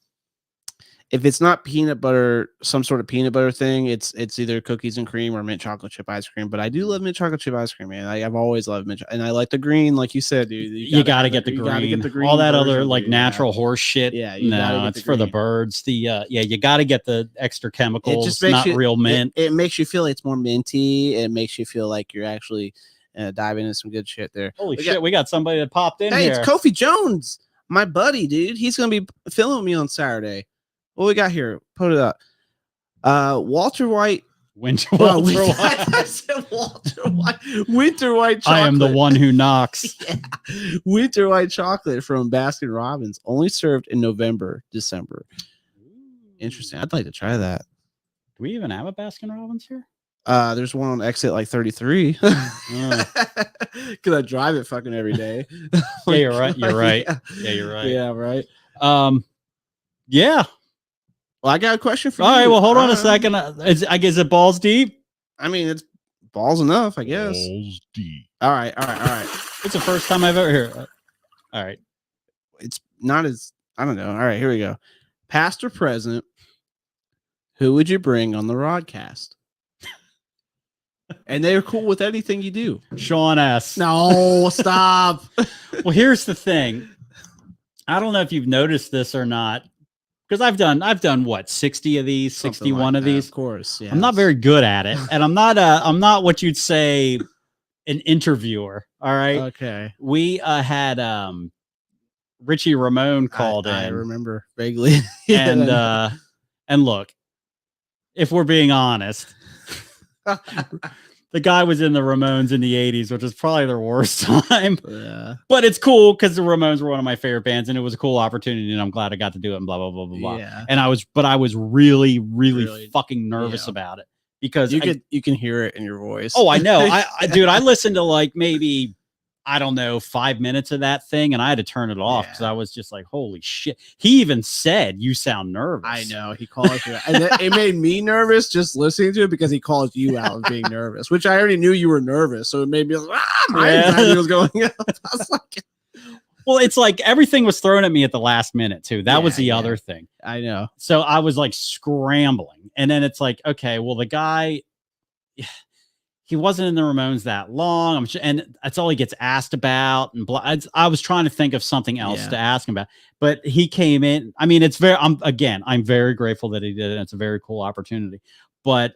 if it's not peanut butter, some sort of peanut butter thing, it's either cookies and cream or mint chocolate chip ice cream. But I do love mint chocolate chip ice cream, man. I've always loved and I like the green, like you said, dude. You gotta get the green. All that other like natural horse shit. Yeah, no, it's for the birds. You gotta get the extra chemicals. It just makes not real mint. It makes you feel it's more minty. It makes you feel like you're actually diving into some good shit there. Holy shit, we got somebody that popped in Hey, here. it's Kofi Jones, my buddy, dude. He's gonna be filming me on Saturday. What we got here? Put it up. Walter White. Winter White. I said Walter White. Winter White chocolate. I am the one who knocks. Yeah. Winter White chocolate from Baskin Robbins, only served in November, December. Interesting. I'd like to try that. Do we even have a Baskin Robbins here? There's one on exit like 33. Because I drive it fucking every day. Yeah, you're right. You're right. Yeah. Yeah, you're right. Yeah, right. Yeah. Well, I got a question for All you. right. Well, hold on a second. I guess it balls deep. I mean, it's balls enough, I guess. Balls deep. All right. It's the first time I've ever heard. All right. It's not as, I don't know. All right, here we go. Past or present, who would you bring on the Rodcast? And they're cool with anything you do. Sean S. No, stop. Well, here's the thing. I don't know if you've noticed this or not, because I've done what, 60 of these, Something 61 like of that, these. Of course. Yeah. I'm not very good at it, and I'm not what you'd say an interviewer. All right. Okay. We had Richie Ramone called I in. remember vaguely. And look, if we're being honest, the guy was in the Ramones in the 80s, which is probably their worst time. Yeah. But it's cool because the Ramones were one of my favorite bands, and it was a cool opportunity, and I'm glad I got to do it. And blah blah blah blah blah. Yeah. And I was really fucking nervous about it because you can hear it in your voice. Oh, I know. Dude, I listened to like maybe, I don't know, 5 minutes of that thing, and I had to turn it off because I was just like, holy shit. He even said, "You sound nervous." I know. He calls you. And it made me nervous just listening to it because he calls you out of being nervous, which I already knew you were nervous. So it made me like, my anxiety was going up. I was like, well, it's like everything was thrown at me at the last minute too. That was the other thing. I know. So I was like scrambling, and then it's like, okay, well, the guy, he wasn't in the Ramones that long. I'm sure, and that's all he gets asked about. And I was trying to think of something else to ask him about, but he came in. I mean, I'm very grateful that he did it. It's a very cool opportunity, but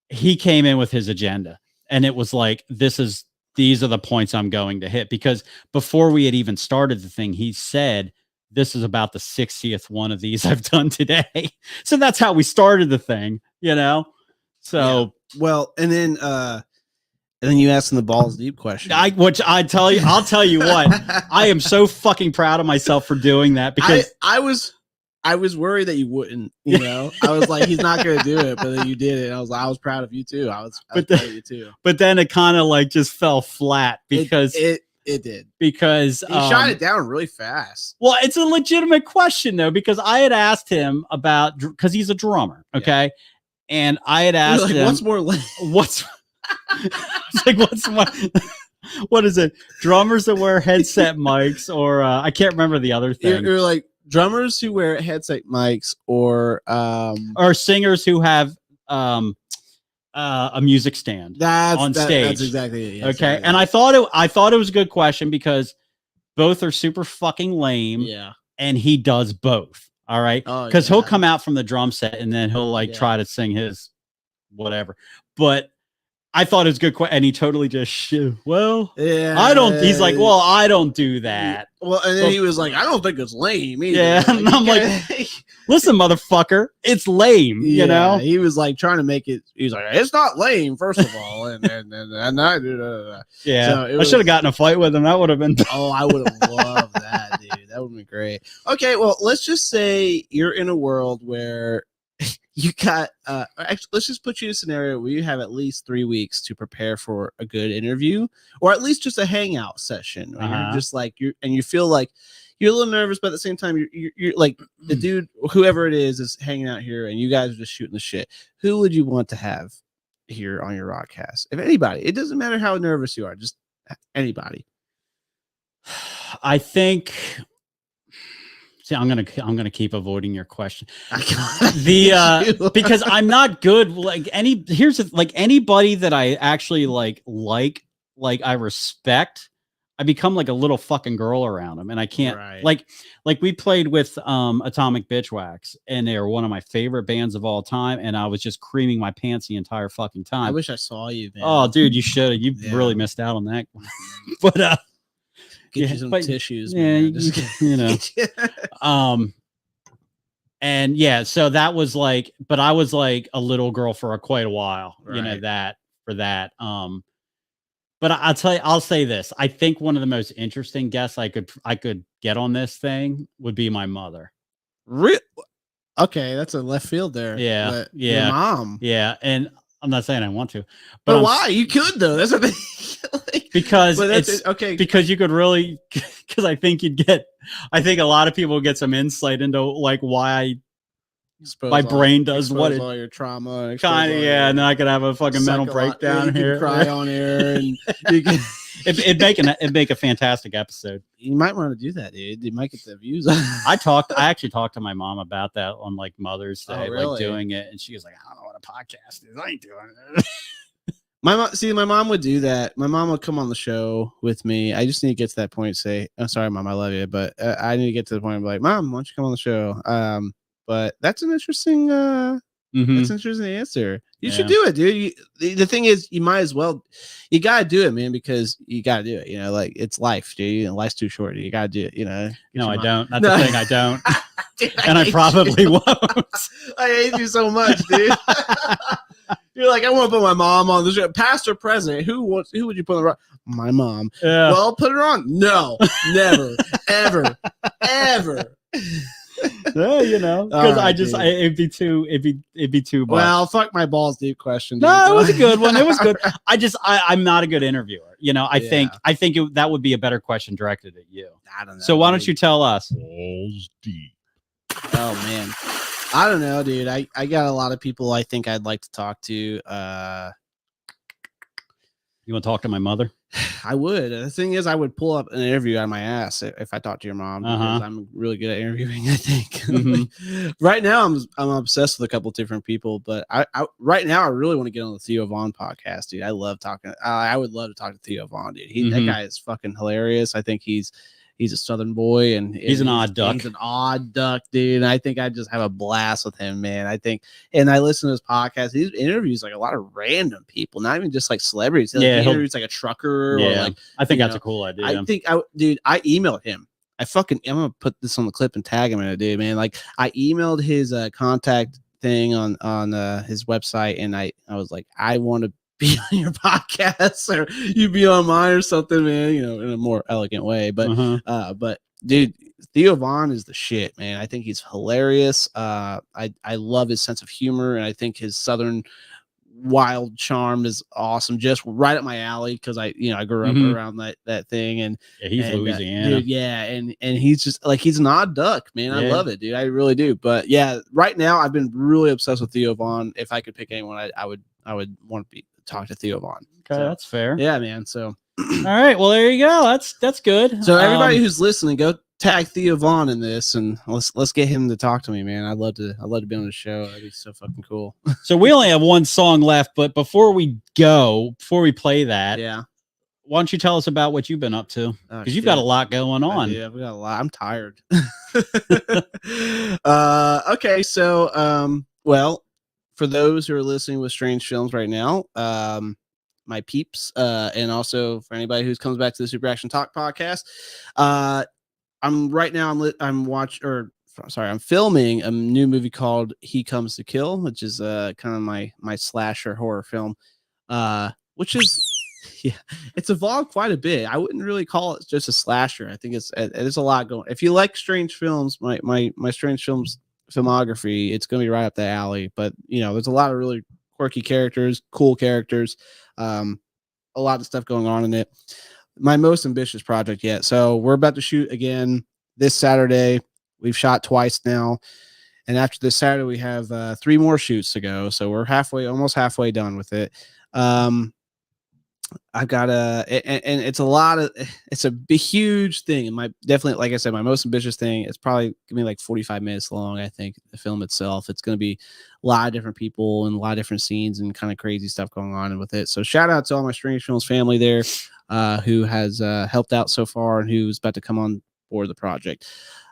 he came in with his agenda. And it was like, these are the points I'm going to hit, because before we had even started the thing, he said, this is about the 60th one of these I've done today. So that's how we started the thing, you know? So, well, and then you asked him the balls deep question. I'll tell you what, I am so fucking proud of myself for doing that, because I was worried that you wouldn't, you know. I was like, he's not going to do it, but then you did it. I was proud of you too. I was proud of you too. But then it kind of like just fell flat, because it did, because he shot it down really fast. Well, it's a legitimate question though, because I had asked him about, because he's a drummer, okay, and I had asked him, what's more lame? What's it's like, what's more? What is it? Drummers that wear headset mics, or I can't remember the other thing. You're like drummers who wear headset mics, or singers who have a music stand on stage. That's exactly it. Yeah, okay, exactly. and I thought it was a good question, because both are super fucking lame. Yeah, and he does both. All right, because he'll come out from the drum set and then he'll try to sing his whatever. But I thought it was good, and he totally just I don't. He's like, well, I don't do that. Well, and then he was like, I don't think it's lame either. Yeah, and I'm like, listen, motherfucker, it's lame. You know, he was like trying to make it. He's like, it's not lame, first of all, and I do. Yeah, so I should have gotten a fight with him. That would have been. Oh, I would have loved that, dude. That would have been great. Okay, well, let's just say you're in a world where you got actually, let's just put you in a scenario where you have at least 3 weeks to prepare for a good interview, or at least just a hangout session where you're just like you feel like you're a little nervous, but at the same time you're like the dude, whoever it is hanging out here, and you guys are just shooting the shit. Who would you want to have here on your Rodcast? If anybody, it doesn't matter how nervous you are, just anybody. I think. See, I'm gonna keep avoiding your question. Because I'm not good. Like anybody that I actually like I respect, I become like a little fucking girl around them, and I can't like we played with Atomic Bitchwax, and they're one of my favorite bands of all time, and I was just creaming my pants the entire fucking time. I wish I saw you, man. Oh, dude, you should have. You really missed out on that. But get you some tissues, man. You know. And yeah, so that was like, but I was like a little girl for quite a while, you know, for that. But I'll say this. I think one of the most interesting guests I could get on this thing would be my mother. Okay, that's a left field there. Yeah. Your mom. Yeah. And I'm not saying I want to, but why? You could though. That's what because it's okay. Because you could really, because I think a lot of people get some insight into like why my brain does what it. All your trauma, kind of, yeah. And then I could have a fucking mental breakdown here. Cry on air, and you can. It'd make a fantastic episode. You might want to do that, dude. You might get the views. I actually talked to my mom about that on like Mother's Day, like doing it, and she was like, "I don't know what a podcast is. I ain't doing it." My mom would do that. My mom would come on the show with me. I just need to get to that point and say, "I'm sorry, Mom, I love you," but I need to get to the point and be like, "Mom, why don't you come on the show?" But that's an interesting. That's an interesting answer. You should do it, dude. The thing is, you might as well. You gotta do it, man, because you gotta do it. You know, like it's life, dude. And life's too short. You gotta do it. You know. No, I don't. That's the thing. I don't. Dude, and I probably won't. I hate you so much, dude. You're like, I want to put my mom on the show, past or present. Who would you put on the rock? My mom. Yeah. Well, put her on. No, never, ever, ever. Yeah, you know, because it'd be too much. Well, fuck my balls deep question. Dude. No, it was a good one. It was good. I'm not a good interviewer. You know, I think that would be a better question directed at you. I don't know. So why don't you tell us? Balls deep. Oh man, I don't know, dude. I got a lot of people I think I'd like to talk to. You want to talk to my mother? I would. The thing is, I would pull up an interview out of my ass if I talked to your mom, because I'm really good at interviewing, I think. Right now, I'm obsessed with a couple of different people, but I right now I really want to get on the Theo Vaughn podcast, dude. I love talking. I would love to talk to Theo Vaughn, dude. That guy is fucking hilarious. I think he's he's a Southern boy, and He's an odd duck. He's an odd duck, dude. And I think I just have a blast with him, man. I think, and I listen to his podcast. He interviews like a lot of random people, not even just like celebrities. Like, he interviews like a trucker, or like, I think that's a cool idea. I emailed him. I'm gonna put this on the clip and tag him in it, dude, man. Like, I emailed his contact thing on his website, and I was like, I want to be on your podcast, or you be on mine or something, man, in a more elegant way. But but dude, Theo Von is the shit, man. I think he's hilarious. I love his sense of humor, and I think his Southern wild charm is awesome, just right up my alley, because I grew up around that thing. And he's Louisiana, dude, and he's just like, he's an odd duck, man. I love it, dude. I really do. But yeah, right now I've been really obsessed with Theo Von. If I could pick anyone, I would want to talk to Theo Von. Okay, so, that's fair. Yeah, man. So all right, well, there you go. That's good. So everybody who's listening, go tag Theo Von in this, and let's get him to talk to me, man. I'd love to be on the show. That'd be so fucking cool. So we only have one song left, but before we play that, why don't you tell us about what you've been up to? Because you've got a lot going on. Yeah, we got a lot. I'm tired. Okay, so well, for those who are listening with Strange Films right now, my peeps, and also for anybody who comes back to the Super Action Talk podcast, I'm filming a new movie called He Comes to Kill, which is kind of my slasher horror film, which is it's evolved quite a bit. I wouldn't really call it just a slasher. I think there's a lot going. If you like Strange Films, my Strange Films filmography, it's going to be right up the alley. But there's a lot of really quirky characters, cool characters, a lot of stuff going on in it. My most ambitious project yet. So we're about to shoot again this Saturday. We've shot twice now, and after this Saturday we have 3 more shoots to go. So we're almost halfway done with it. I've got and it's a huge thing. And definitely, like I said, my most ambitious thing, it's probably gonna be like 45 minutes long. I think the film itself, it's going to be a lot of different people and a lot of different scenes and kind of crazy stuff going on with it. So shout out to all my Strange Films family there, who has helped out so far and who's about to come on board the project.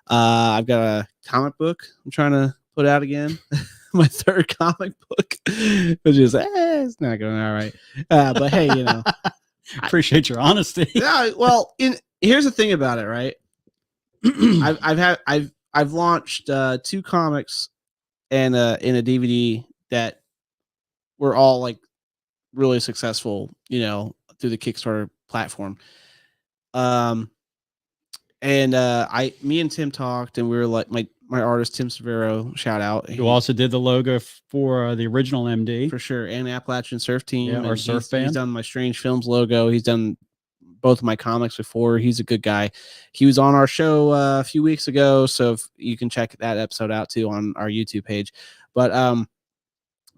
I've got a comic book I'm trying to put out again. My 3rd comic book, which is it's not going all right. But hey, appreciate your honesty. Yeah, well, here's the thing about it, right? I've launched 2 comics and in a DVD that were all like really successful, through the Kickstarter platform. And me and Tim talked, and we were like, my artist Tim Severo, shout out, who also did the logo for the original MD, for sure, and Appalachian Surf Team, our surf band. He's done my Strange Films logo. He's done both of my comics before. He's a good guy. He was on our show a few weeks ago, so if you can check that episode out too on our YouTube page. But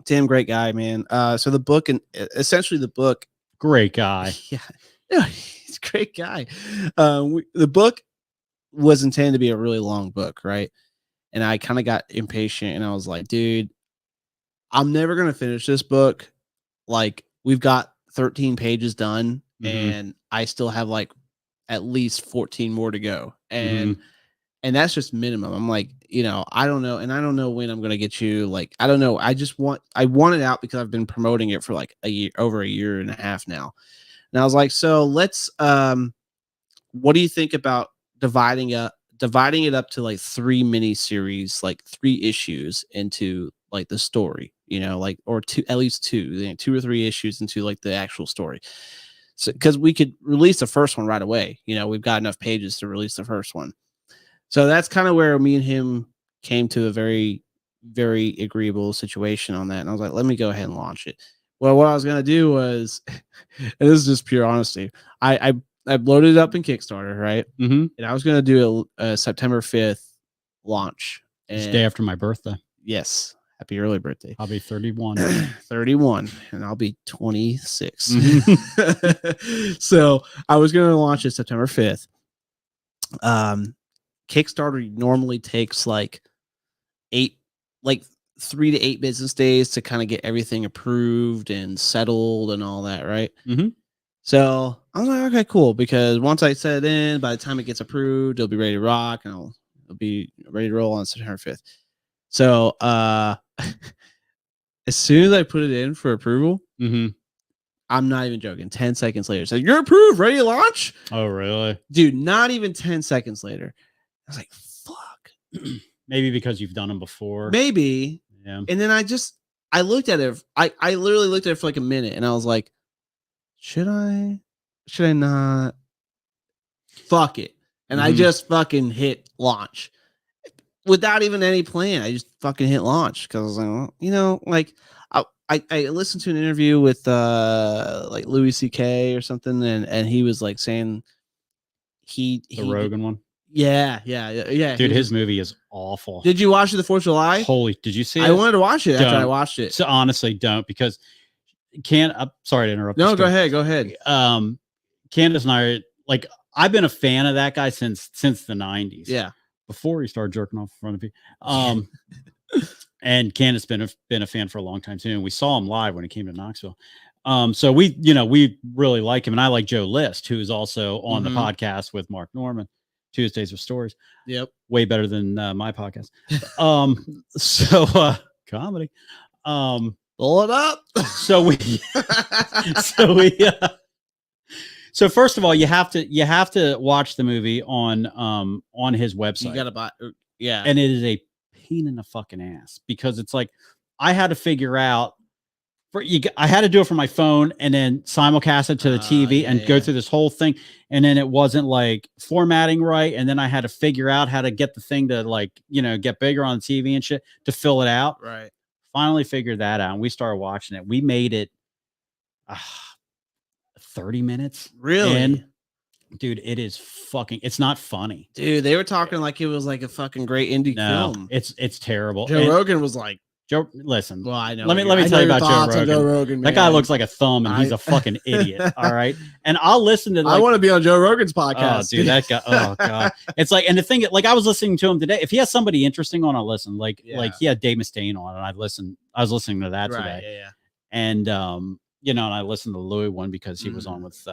Tim, great guy, man. So the book, and essentially the book, great guy. Yeah, he's a great guy. The book was intended to be a really long book, right? And I kind of got impatient, and I was like, dude, I'm never going to finish this book. Like, we've got 13 pages done, and I still have like at least 14 more to go. And that's just minimum. I'm like, I don't know. And I don't know when I'm going to get you. Like, I don't know. I want it out because I've been promoting it for like over a year and a half now. And I was like, so let's, what do you think about dividing it up to like 3 mini series, like 3 issues into like the story, or at least 2 or 3 issues into like the actual story. So, because we could release the first one right away, we've got enough pages to release the first one. So that's kind of where me and him came to a very, very agreeable situation on that. And I was like, let me go ahead and launch it. Well, what I was going to do was, and this is just pure honesty, I loaded it up in Kickstarter, right? And I was going to do a September 5th launch. It's the day after my birthday. Yes. Happy early birthday. I'll be 31. 31, and I'll be 26. So I was going to launch it September 5th. Kickstarter normally takes like 3 to 8 business days to kind of get everything approved and settled and all that, right? So I was like, okay, cool. Because once I set it in, by the time it gets approved, it'll be ready to rock and it'll be ready to roll on September 5th. So as soon as I put it in for approval, I'm not even joking. 10 seconds later, so you're approved, ready to launch. Oh, really? Dude, not even 10 seconds later. I was like, fuck. Maybe because you've done them before. Maybe. Yeah. And then I looked at it. I literally looked at it for like a minute and I was like, should I not? Fuck it. And I just fucking hit launch without even any plan. I just fucking hit launch because I was like, well, you know, like I listened to an interview with like Louis C.K. or something, and he was like saying the Rogan one. Yeah. Dude, his movie is awful. Did you watch it the 4th of July? Holy, did you see it? I wanted to watch it after I Don't. watched it. So honestly, don't, because sorry to interrupt. No, go ahead. Candace and I are like, I've been a fan of that guy since the 90s. Yeah. Before he started jerking off in front of you. And Candace been a fan for a long time too. And we saw him live when he came to Knoxville. So we really like him, and I like Joe List, who is also on the podcast with Mark Norman, Tuesdays with Stories. Yep. Way better than my podcast. So comedy. Pull it up. So first of all, you have to watch the movie on his website. You gotta buy, yeah. And it is a pain in the fucking ass, because it's like I had to figure out I had to do it from my phone and then simulcast it to the TV and go through this whole thing. And then it wasn't like formatting right. And then I had to figure out how to get the thing to like, get bigger on the TV and shit to fill it out. Right. Finally figured that out. And we started watching it. We made it 30 minutes. Really? And dude, it's not funny. Dude, they were talking like it was like a fucking great indie film. It's terrible. Joe Rogan was like, listen. Well, I know. Let me tell you about Joe Rogan. That guy looks like a thumb, and he's a fucking idiot. All right, and I'll listen to. I want to be on Joe Rogan's podcast. Oh, dude, that guy. Oh god, it's like, and the thing, like, I was listening to him today. If he has somebody interesting on, I'll listen. Like he had Dave Mustaine on, and I was listening to that today. Yeah. And and I listened to the Louis one because he was on with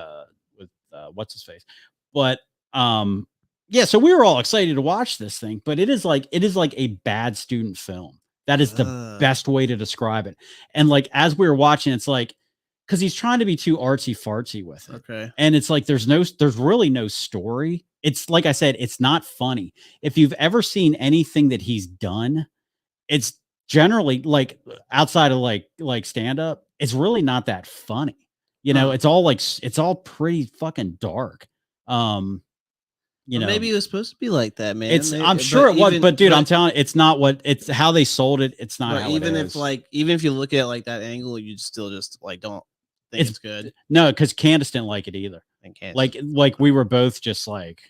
what's his face, but so we were all excited to watch this thing, but it is like a bad student film. That is the best way to describe it. And like, as we were watching, it's like, because he's trying to be too artsy fartsy with it. Okay. And it's like, there's really no story. It's like I said, it's not funny. If you've ever seen anything that he's done, it's generally like outside of like stand up, it's really not that funny. It's all pretty fucking dark. Maybe it was supposed to be like that, man. I'm sure it was, but dude, I'm telling you, it's not it's how they sold it. It's not. How even it is. even if you look at it like that angle, you still just like don't think it's good. No, because Candace didn't like it either. Like we were both just like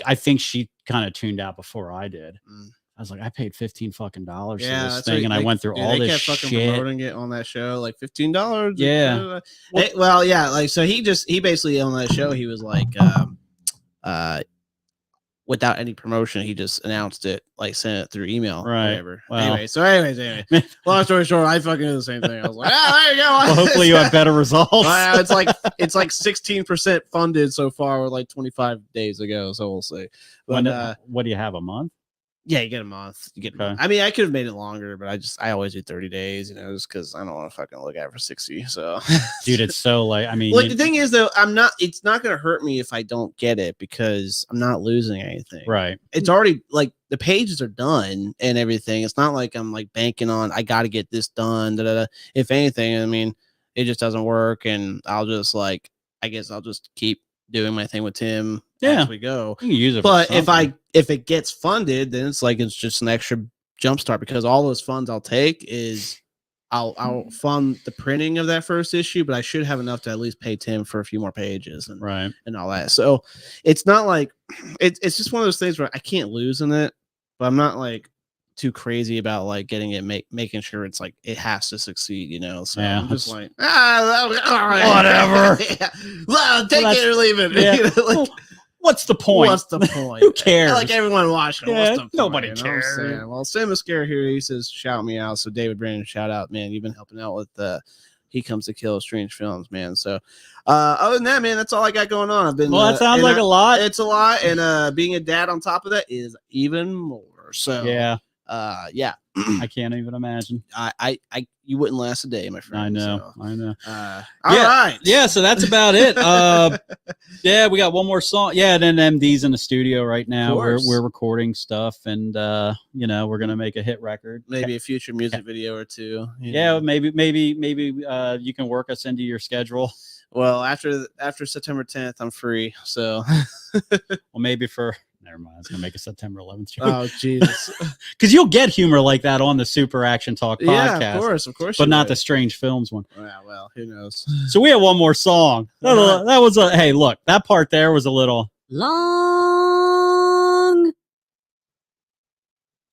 I think she kind of tuned out before I did. I was like, I paid $15 fucking for this thing, and I went through all this shit. Promoting it on that show, like $15. Yeah. So he basically on that show, he was like, without any promotion, he just announced it, like sent it through email, right? Whatever. Well, anyway. Long story short, I fucking did the same thing. I was like, there you go. Well, hopefully you have better results. It's like 16% funded so far, with like 25 days ago. So we'll see. But what do you have, a month? Yeah, you get a month. I mean, I could have made it longer, but I always do 30 days, just because I don't want to fucking look at it for 60. So, dude, it's so like, I mean, the thing is though, it's not going to hurt me if I don't get it, because I'm not losing anything. Right. It's already like the pages are done and everything. It's not like I'm like banking on, I got to get this done. If anything, I mean, it just doesn't work. And I'll just I guess I'll just keep doing my thing with Tim as we go. You can use it, but if it gets funded, then it's just an extra jump start, because all those funds I'll take is I'll fund the printing of that first issue, but I should have enough to at least pay Tim for a few more pages and all that. So it's not like it's just one of those things where I can't lose in it, but I'm not like too crazy about like getting it, making sure it's like it has to succeed, So I'm just like, all right, whatever. Well, take it or leave it. Yeah. What's the point? Who cares? Like everyone watching. Yeah, what's the point? nobody cares. Well, Sam Mascara here, he says, shout me out. So David Brandon, shout out, man. You've been helping out with he comes to kill Strange Films, man. So other than that, man, that's all I got going on. I've been Well, that sounds like a lot. It's a lot, and being a dad on top of that is even more. So Yeah, yeah. I can't even imagine. You wouldn't last a day, my friend. I know. All right. Yeah, so that's about it. Yeah, we got one more song. Yeah, then MD's in the studio right now. We're recording stuff, and we're gonna make a hit record. Maybe a future music video or two. Yeah, maybe you can work us into your schedule. Well, after September 10th, I'm free. So, well, maybe never mind. I was gonna make a September 11th show. Oh, Jesus! Because you'll get humor like that on the Super Action Talk podcast. Yeah, of course, but not the Strange Films one. Yeah, well, who knows? So we have one more song. That was hey, look, that part there was a little long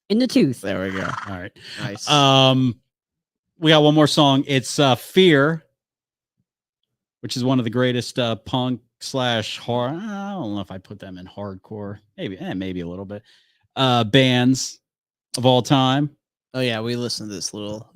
in the tooth. There we go. All right, nice. We got one more song. It's "Fear," which is one of the greatest punk / horror. I don't know if I put them in hardcore. Maybe a little bit. Bands of all time. Oh yeah, we listened to this little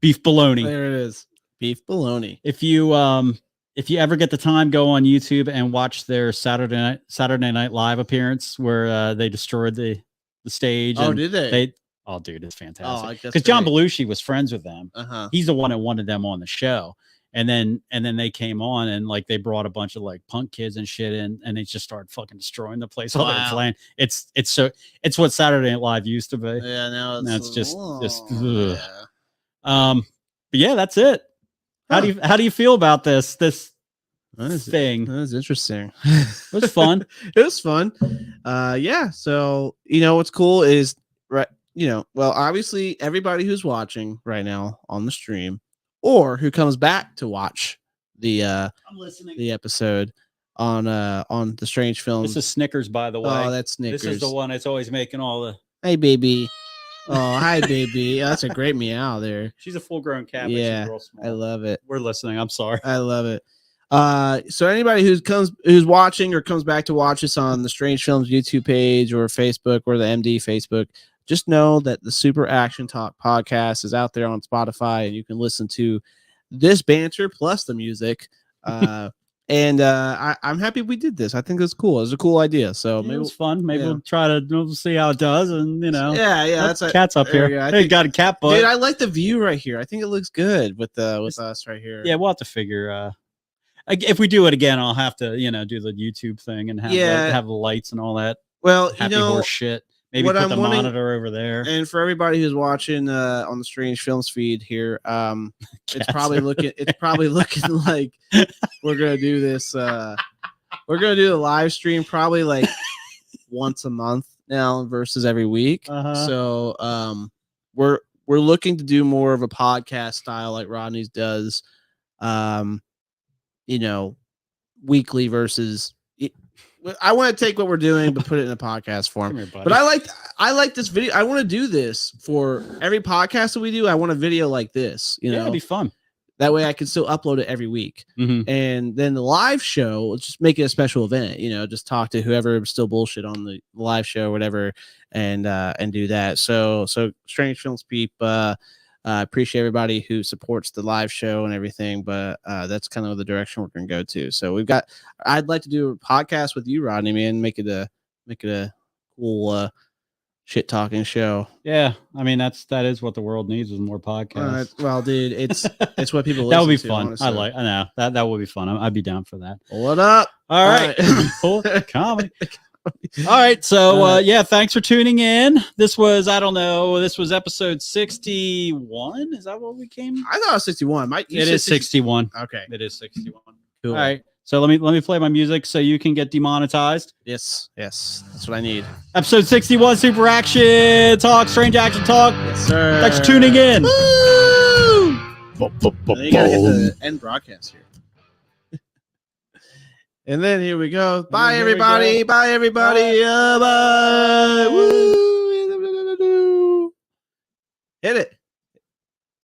Beef Bologna. There it is. Beef Bologna. If you ever get the time, go on YouTube and watch their Saturday Night Live appearance where they destroyed the stage. Oh, and did they? Oh, dude, it's fantastic. Because John Belushi was friends with them. He's the one that wanted them on the show. And then they came on and like they brought a bunch of like punk kids and shit in, and they just started fucking destroying the place. All they were playing. It's what Saturday Night Live used to be. Yeah, now it's just yeah. But yeah, that's it. How do you feel about this thing? That was interesting. It was fun. It was fun. Yeah. So what's cool is obviously everybody who's watching right now on the stream, or who comes back to watch the episode on the Strange Films. This is Snickers, by the way. Oh, that's Snickers. This is the one that's always making all the. Hey, baby. Oh, hi, baby. Oh, that's a great meow there. She's a full-grown cat. Yeah, but she's real small. I love it. We're listening. I'm sorry. I love it. So anybody who's watching or comes back to watch us on the Strange Films YouTube page or Facebook or the MD Facebook, just know that the Super Action Talk podcast is out there on Spotify, and you can listen to this banter plus the music. And I'm happy we did this. I think it's cool. It was a cool idea. So maybe it was fun. Maybe we'll try to see how it does. And yeah. That's cat's up here. Hey, got a cat butt. Dude, I like the view right here. I think it looks good with us right here. Yeah, we'll have to figure. If we do it again, I'll have to do the YouTube thing and have the lights and all that. Well, happy horse shit. Maybe put the monitor over there. And for everybody who's watching on the Strange Films feed here, it's probably looking like we're gonna do this. We're gonna do the live stream probably like once a month now versus every week. So we're looking to do more of a podcast style like Rodney's does. Weekly versus. I want to take what we're doing but put it in a podcast form. But I like this video. I want to do this for every podcast that we do. I want a video like this. It'd be fun. That way I can still upload it every week. And then the live show, let's just make it a special event. Just talk to whoever still bullshit on the live show or whatever, and do that. So Strange Films peep. Appreciate everybody who supports the live show and everything, but that's kind of the direction we're going to go to. So I'd like to do a podcast with you, Rodney, man, make it a cool shit talking show. Yeah, I mean that is what the world needs is more podcasts. Well, dude, it's what people. That would be to, fun. Honestly. I know that would be fun. I'd be down for that. What up? All right, cool comedy. All right, so thanks for tuning in. This was episode 61. Is that what we came? I thought it was 61. It is 61. Okay, it is 61. Cool. All right, so let me play my music so you can get demonetized. Yes, that's what I need. Episode 61, Super Action Talk, Strange Action Talk. Yes, sir. Thanks for tuning in. Woo! You gotta hit the end broadcast here. And then here we go. Bye, everybody. Bye, everybody. Bye. Woo. Hit it.